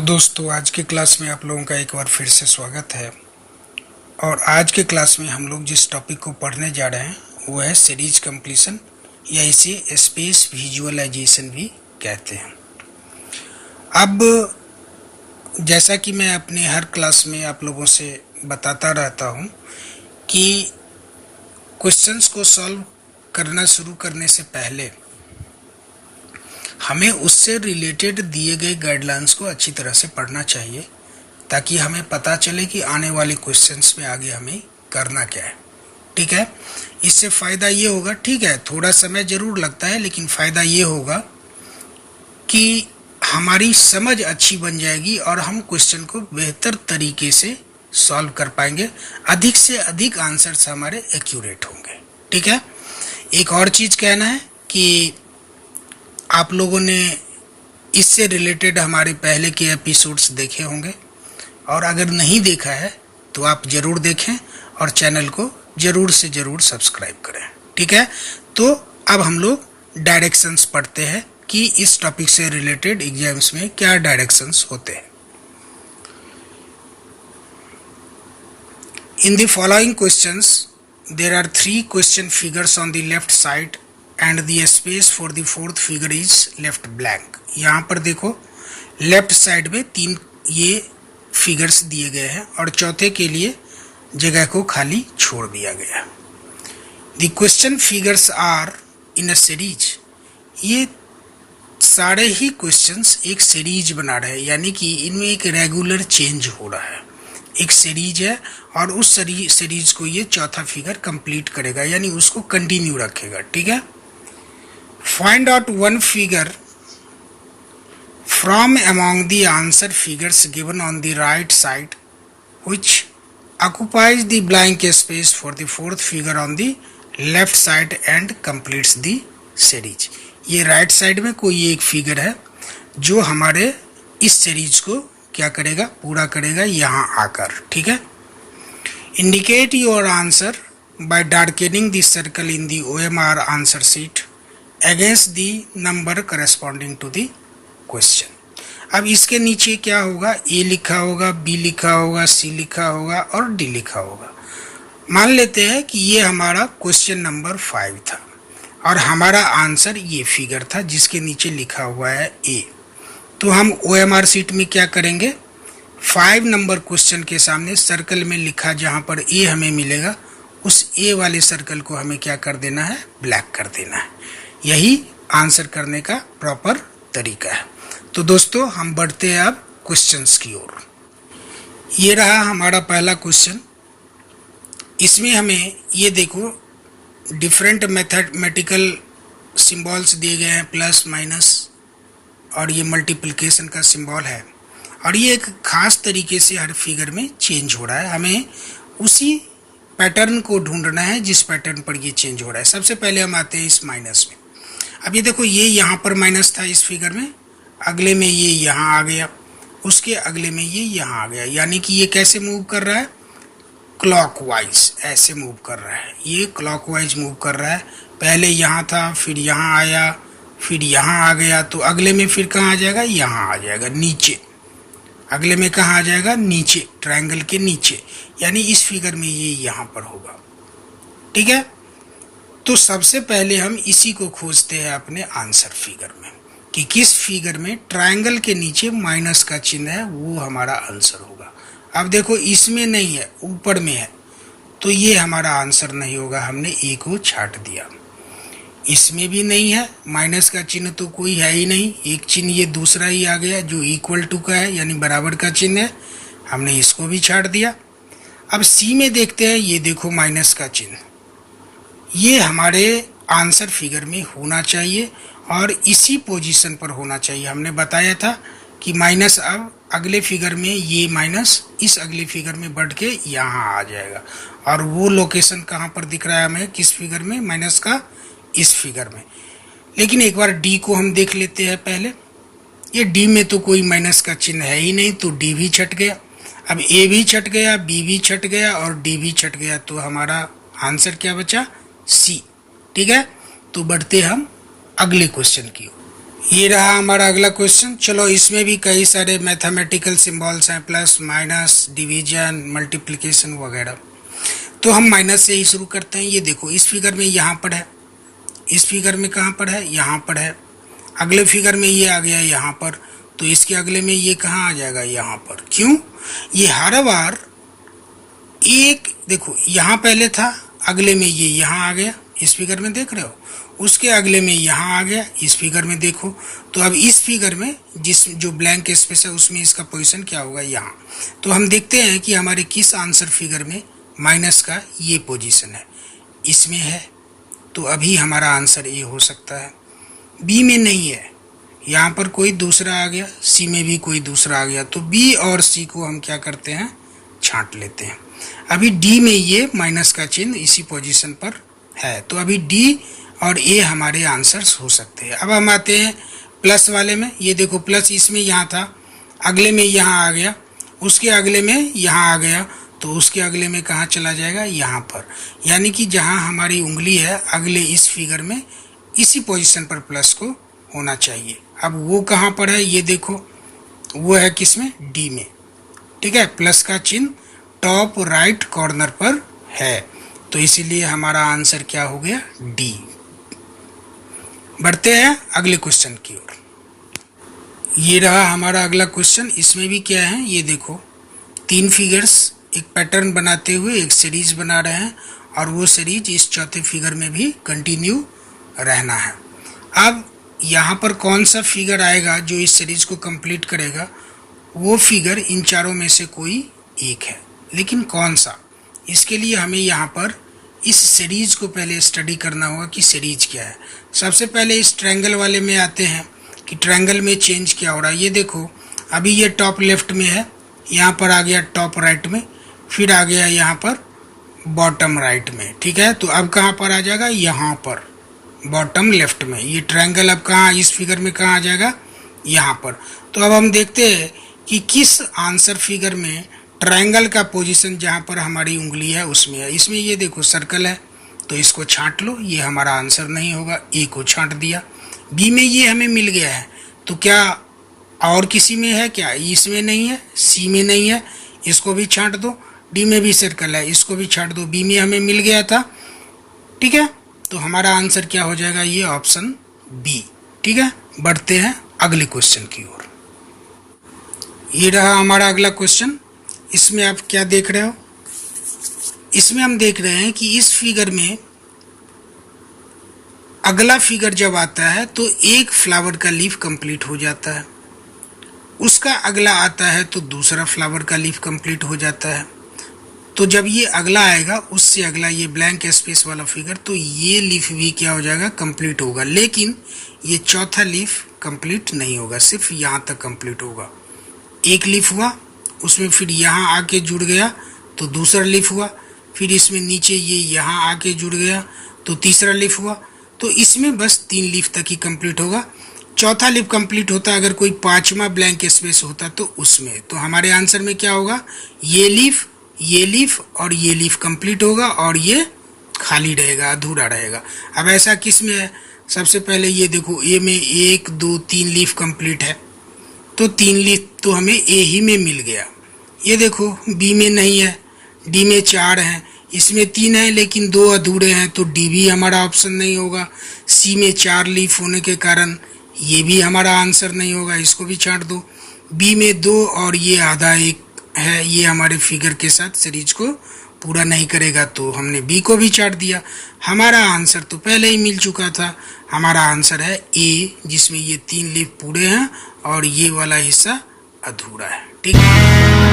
दोस्तों, आज की क्लास में आप लोगों का एक बार फिर से स्वागत है। और आज के क्लास में हम लोग जिस टॉपिक को पढ़ने जा रहे हैं वो है सीरीज कंप्लीशन, या इसे स्पेस विजुअलाइजेशन भी कहते हैं। अब जैसा कि मैं अपने हर क्लास में आप लोगों से बताता रहता हूँ कि क्वेश्चंस को सॉल्व करना शुरू करने से पहले हमें उससे रिलेटेड दिए गए गाइडलाइंस को अच्छी तरह से पढ़ना चाहिए, ताकि हमें पता चले कि आने वाले क्वेश्चंस में आगे हमें करना क्या है। ठीक है, इससे फ़ायदा ये होगा, ठीक है थोड़ा समय ज़रूर लगता है, लेकिन फ़ायदा ये होगा कि हमारी समझ अच्छी बन जाएगी और हम क्वेश्चन को बेहतर तरीके से सॉल्व कर पाएंगे। अधिक से अधिक आंसर्स हमारे एक्यूरेट होंगे। ठीक है, एक और चीज़ कहना है कि आप लोगों ने इससे रिलेटेड हमारे पहले के एपिसोड्स देखे होंगे, और अगर नहीं देखा है तो आप ज़रूर देखें और चैनल को ज़रूर से ज़रूर सब्सक्राइब करें। ठीक है, तो अब हम लोग डायरेक्शंस पढ़ते हैं कि इस टॉपिक से रिलेटेड एग्जाम्स में क्या डायरेक्शंस होते हैं। In the following questions there are 3 question figures on the left side and the space for the fourth figure is left blank। यहाँ पर देखो लेफ्ट साइड में 3 ये फिगर्स दिए गए हैं और चौथे के लिए जगह को खाली छोड़ दिया गया। The question figures are in a series। ये सारे ही क्वेश्चंस एक सीरीज बना रहे हैं, यानी कि इनमें एक रेगुलर चेंज हो रहा है। एक सीरीज है और उस सीरीज को ये चौथा फिगर कंप्लीट करेगा, यानी उसको कंटिन्यू रखेगा। ठीक है, find out one figure from among the answer figures given on the right side which occupies the blank space for the fourth figure on the left side and completes the series. ये right side में कोई एक figure है जो हमारे इस series को क्या करेगा, पूरा करेगा यहाँ आकर। ठीक है, indicate your answer by darkening the circle in the OMR answer sheet against the number corresponding to the question. अब इसके नीचे क्या होगा, A लिखा होगा, B लिखा होगा, C लिखा होगा और D लिखा होगा। मान लेते हैं कि ये हमारा क्वेश्चन नंबर 5 था और हमारा आंसर ये फिगर था जिसके नीचे लिखा हुआ है A। तो हम OMR शीट में क्या करेंगे, 5 नंबर क्वेश्चन के सामने सर्कल में लिखा जहाँ पर A हमें मिलेगा, उस A वाले सर्कल को हमें क्या कर देना है, ब्लैक कर देना है। यही आंसर करने का प्रॉपर तरीका है। तो दोस्तों हम बढ़ते हैं अब क्वेश्चंस की ओर। ये रहा हमारा पहला क्वेश्चन। इसमें हमें ये देखो डिफरेंट मैथमेटिकल सिंबल्स दिए गए हैं, प्लस माइनस, और ये मल्टीप्लिकेशन का सिंबल है, और ये एक खास तरीके से हर फिगर में चेंज हो रहा है। हमें उसी पैटर्न को ढूंढना है जिस पैटर्न पर ये चेंज हो रहा है। सबसे पहले हम आते हैं इस माइनस में। अब ये देखो ये यहाँ पर माइनस था इस फिगर में, अगले में ये यहाँ आ गया, उसके अगले में ये यहाँ आ गया, यानी कि ये कैसे मूव कर रहा है, क्लॉकवाइज ऐसे मूव कर रहा है। ये क्लॉकवाइज मूव कर रहा है, पहले यहाँ था, फिर यहाँ आया, फिर यहाँ आ गया, तो अगले में फिर कहाँ आ जाएगा, यहाँ आ जाएगा नीचे। अगले में कहाँ आ जाएगा, नीचे, ट्रायंगल के नीचे, यानी इस फिगर में ये यहाँ पर होगा। ठीक है, तो सबसे पहले हम इसी को खोजते हैं अपने आंसर फिगर में कि किस फिगर में ट्रायंगल के नीचे माइनस का चिन्ह है, वो हमारा आंसर होगा। अब देखो इसमें नहीं है, ऊपर में है, तो ये हमारा आंसर नहीं होगा, हमने A को छाट दिया। इसमें भी नहीं है, माइनस का चिन्ह तो कोई है ही नहीं, एक चिन्ह ये दूसरा ही आ गया जो इक्वल टू का है, यानी बराबर का चिन्ह है, हमने इसको भी छाट दिया। अब C में देखते हैं, ये देखो माइनस का चिन्ह, ये हमारे आंसर फिगर में होना चाहिए और इसी पोजीशन पर होना चाहिए। हमने बताया था कि माइनस अब अगले फिगर में, ये माइनस इस अगले फिगर में बढ़ के यहाँ आ जाएगा, और वो लोकेशन कहाँ पर दिख रहा है हमें, किस फिगर में, माइनस का इस फिगर में। लेकिन एक बार D को हम देख लेते हैं पहले। ये D में तो कोई माइनस का चिन्ह है ही नहीं, तो D भी छट गया। अब A भी छट गया, B भी छट गया और D भी छट गया, तो हमारा आंसर क्या बचा, C। ठीक है, तो बढ़ते हम अगले क्वेश्चन की ओर। ये रहा हमारा अगला क्वेश्चन। चलो इसमें भी कई सारे मैथमेटिकल सिंबल्स हैं, प्लस माइनस, डिवीजन, मल्टीप्लिकेशन वगैरह। तो हम माइनस से ही शुरू करते हैं। ये देखो इस फिगर में यहाँ पर है, इस फिगर में कहाँ पर है, यहाँ पर है। अगले फिगर में ये आ गया यहाँ पर, तो इसके अगले में ये कहाँ आ जाएगा, यहाँ पर। क्यों? ये हर बार एक, देखो यहाँ पहले था, अगले में ये यहाँ आ गया, इस फिगर में देख रहे हो, उसके अगले में यहाँ आ गया, इस फिगर में देखो। तो अब इस फिगर में जिस जो ब्लैंक स्पेस है उसमें इसका पोजीशन क्या होगा, यहाँ। तो हम देखते हैं कि हमारे किस आंसर फिगर में माइनस का ये पोजीशन है, इसमें है। तो अभी हमारा आंसर ए हो सकता है। बी में नहीं है, यहाँ पर कोई दूसरा आ गया, सी में भी कोई दूसरा आ गया, तो बी और सी को हम क्या करते हैं, छांट लेते हैं। अभी डी में ये माइनस का चिन्ह इसी पोजीशन पर है, तो अभी डी और ए हमारे आंसर्स हो सकते हैं। अब हम आते हैं प्लस वाले में। ये देखो प्लस इसमें यहाँ था, अगले में यहाँ आ गया, उसके अगले में यहाँ आ गया, तो उसके अगले में कहाँ चला जाएगा, यहाँ पर। यानी कि जहाँ हमारी उंगली है अगले इस फिगर में इसी पोजीशन पर प्लस को होना चाहिए। अब वो कहाँ पर है, ये देखो वो है किसमें, डी में। ठीक है, प्लस का चिन्ह टॉप राइट कॉर्नर पर है, तो इसीलिए हमारा आंसर क्या हो गया, डी। बढ़ते हैं अगले क्वेश्चन की ओर। ये रहा हमारा अगला क्वेश्चन। इसमें भी क्या है, ये देखो तीन फिगर्स एक पैटर्न बनाते हुए एक सीरीज बना रहे हैं, और वो सीरीज इस चौथे फिगर में भी कंटिन्यू रहना है। अब यहाँ पर कौन सा फिगर आएगा जो इस सीरीज को कंप्लीट करेगा, वो फिगर इन चारों में से कोई एक है, लेकिन कौन सा, इसके लिए हमें यहाँ पर इस सीरीज को पहले स्टडी करना होगा कि सीरीज क्या है। सबसे पहले इस ट्रायंगल वाले में आते हैं कि ट्रायंगल में चेंज क्या हो रहा है। ये देखो अभी ये टॉप लेफ्ट में है, यहाँ पर आ गया टॉप राइट में, फिर आ गया यहाँ पर बॉटम राइट में। ठीक है, तो अब कहाँ पर आ जाएगा, यहाँ पर बॉटम लेफ्ट में। ये ट्रायंगल अब कहाँ, इस फिगर में कहाँ आ जाएगा, यहाँ पर। तो अब हम देखते हैं कि किस आंसर फिगर में ट्रायंगल का पोजीशन जहाँ पर हमारी उंगली है उसमें है। इसमें ये देखो सर्कल है, तो इसको छांट लो, ये हमारा आंसर नहीं होगा, ए को छांट दिया। बी में ये हमें मिल गया है, तो क्या और किसी में है क्या, इसमें नहीं है, सी में नहीं है, इसको भी छांट दो। डी में भी सर्कल है, इसको भी छांट दो, बी में हमें मिल गया था। ठीक है, तो हमारा आंसर क्या हो जाएगा, ये ऑप्शन बी। ठीक है, बढ़ते हैं अगले क्वेश्चन की ओर। ये रहा हमारा अगला क्वेश्चन। इसमें आप क्या देख रहे हो, इसमें हम देख रहे हैं कि इस फिगर में अगला फिगर जब आता है तो एक फ्लावर का लीफ कंप्लीट हो जाता है, उसका अगला आता है तो दूसरा फ्लावर का लीफ कंप्लीट हो जाता है। तो जब ये अगला आएगा उससे अगला ये ब्लैंक स्पेस वाला फिगर, तो ये लीफ भी क्या हो जाएगा, कंप्लीट होगा। लेकिन ये चौथा लीफ कंप्लीट नहीं होगा, सिर्फ यहाँ तक कंप्लीट होगा। एक लीफ हुआ, उसमें फिर यहाँ आके जुड़ गया तो दूसरा लीफ हुआ, फिर इसमें नीचे ये यहाँ आके जुड़ गया तो तीसरा लीफ हुआ। तो इसमें बस 3 लीफ तक ही कंप्लीट होगा। चौथा लीफ कंप्लीट होता अगर कोई पांचवा ब्लैंक स्पेस होता तो उसमें। तो हमारे आंसर में क्या होगा, ये लीफ और ये लीफ कंप्लीट होगा और ये खाली रहेगा, अधूरा रहेगा। अब ऐसा किस में है, सबसे पहले ये देखो ए में 1 2 3 लीफ कंप्लीट है, तो 3 लीफ तो हमें ए ही में मिल गया। ये देखो बी में नहीं है, डी में 4 हैं, इसमें 3 है लेकिन 2 अधूरे हैं, तो डी भी हमारा ऑप्शन नहीं होगा। सी में 4 लीफ होने के कारण ये भी हमारा आंसर नहीं होगा, इसको भी छांट दो। बी में 2 और ये आधा 1 है, ये हमारे फिगर के साथ सीरीज को पूरा नहीं करेगा, तो हमने बी को भी छांट दिया। हमारा आंसर तो पहले ही मिल चुका था, हमारा आंसर है ए, जिसमें ये 3 लीफ पूरे हैं और ये वाला हिस्सा अधूरा है। ठीक है।